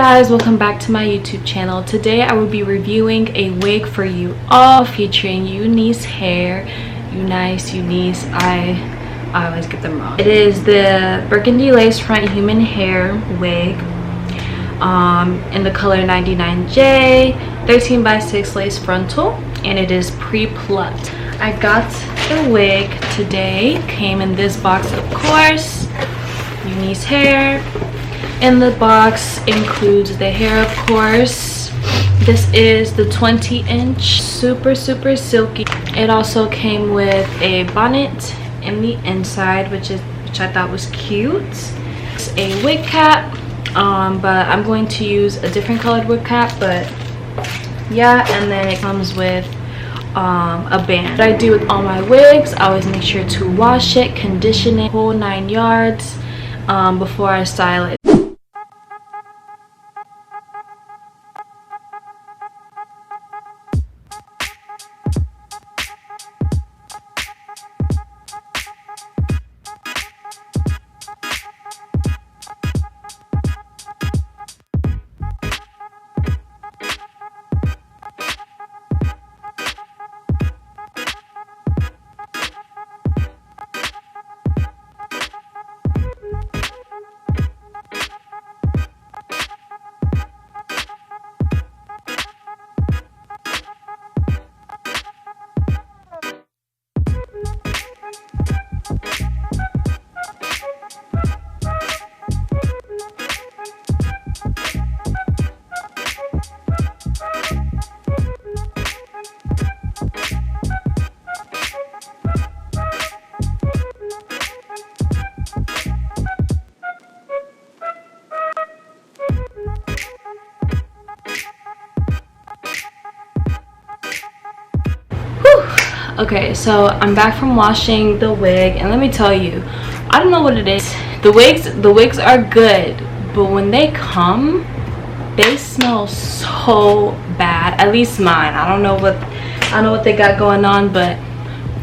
guys, welcome back to my YouTube channel. Today I will be reviewing a wig for you all featuring Unice hair. Unice, I always get them wrong. It is the Burgundy lace front human hair wig in the color 99J, 13x6 lace frontal, and it is pre-plucked. I got the wig today, came in this box of course, Unice hair. In the box includes the hair, of course. This is the 20-inch, super silky. It also came with a bonnet in the inside, which I thought was cute. It's a wig cap, but I'm going to use a different colored wig cap. But yeah, and then it comes with a band. What I do with all my wigs, I always make sure to wash it, condition it, whole 9 yards before I style it. Okay, so I'm back from washing the wig, and let me tell you, I don't know what it is. The wigs are good, but when they come, they smell so bad. At least mine. I don't know what they got going on, but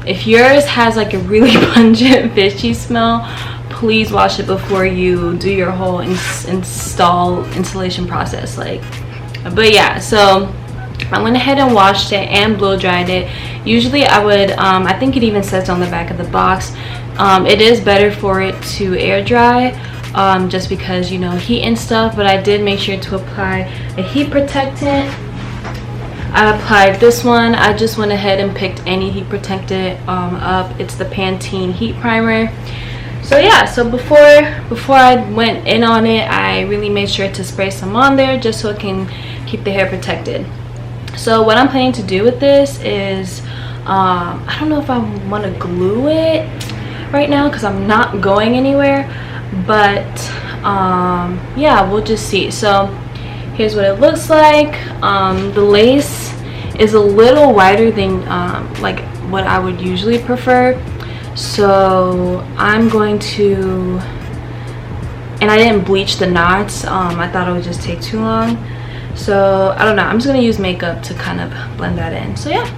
if yours has like a really pungent fishy smell, please wash it before you do your whole installation process. But yeah, so I went ahead and washed it and blow dried it. Usually I would, I think it even says on the back of the box, it is better for it to air dry, just because, you know, heat and stuff. But I did make sure to apply a heat protectant. I applied this one. I just went ahead and picked any heat protectant up. It's the Pantene heat primer. So yeah, so before I went in on it, I really made sure to spray some on there just so it can keep the hair protected. So what I'm planning to do with this is, I don't know if I want to glue it right now because I'm not going anywhere, but yeah, we'll just see. So here's what it looks like. The lace is a little wider than like what I would usually prefer, so I'm going to, and I didn't bleach the knots. I thought it would just take too long. So I don't know, I'm just gonna use makeup to kind of blend that in. So yeah.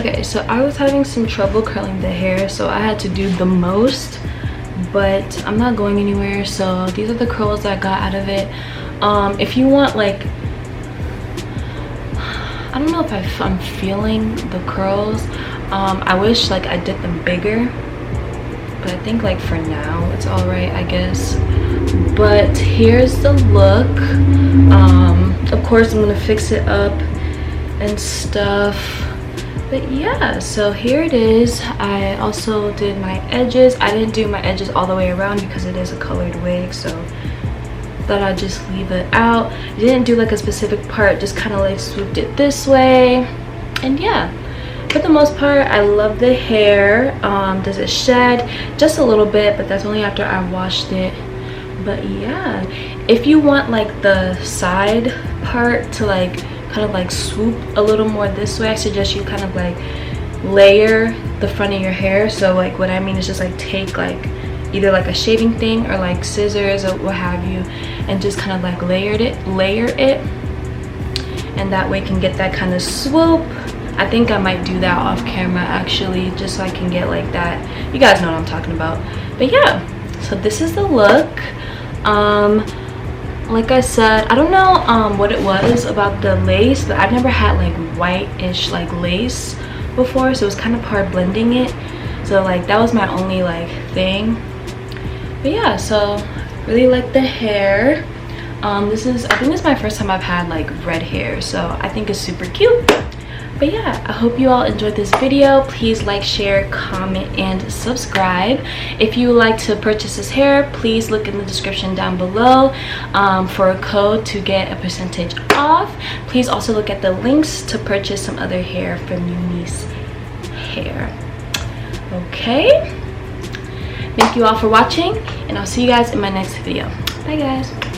Okay, so I was having some trouble curling the hair, so I had to do the most, but I'm not going anywhere. So these are the curls that I got out of it. If you want, like, I don't know if I'm feeling the curls. I wish like I did them bigger, but I think like for now it's all right, I guess. But here's the look. Of course I'm gonna fix it up and stuff, but yeah, so here it is. I also did my edges. I didn't do my edges all the way around because it is a colored wig, so thought I'd just leave it out. I didn't do like a specific part, just kind of like swooped it this way. And yeah, for the most part, I love the hair. Does it shed? Just a little bit, but that's only after I washed it. But yeah, if you want like the side part to like kind of like swoop a little more this way, I suggest you kind of like layer the front of your hair. So like what I mean is just like take like either like a shaving thing or like scissors or what have you, and just kind of like layer it, and that way can get that kind of swoop. I think I might do that off camera actually, just so I can get like that. You guys know what I'm talking about. But yeah, so this is the look. Like I said, I don't know what it was about the lace, but I've never had like white-ish like lace before, so it was kind of hard blending it. So like that was my only like thing. But yeah, so really like the hair. I think this is my first time I've had like red hair, so I think it's super cute. But yeah, I hope you all enjoyed this video. Please like, share, comment, and subscribe. If you would like to purchase this hair, please look in the description down below for a code to get a percentage off. Please also look at the links to purchase some other hair from Unice hair. Okay, thank you all for watching, and I'll see you guys in my next video. Bye guys.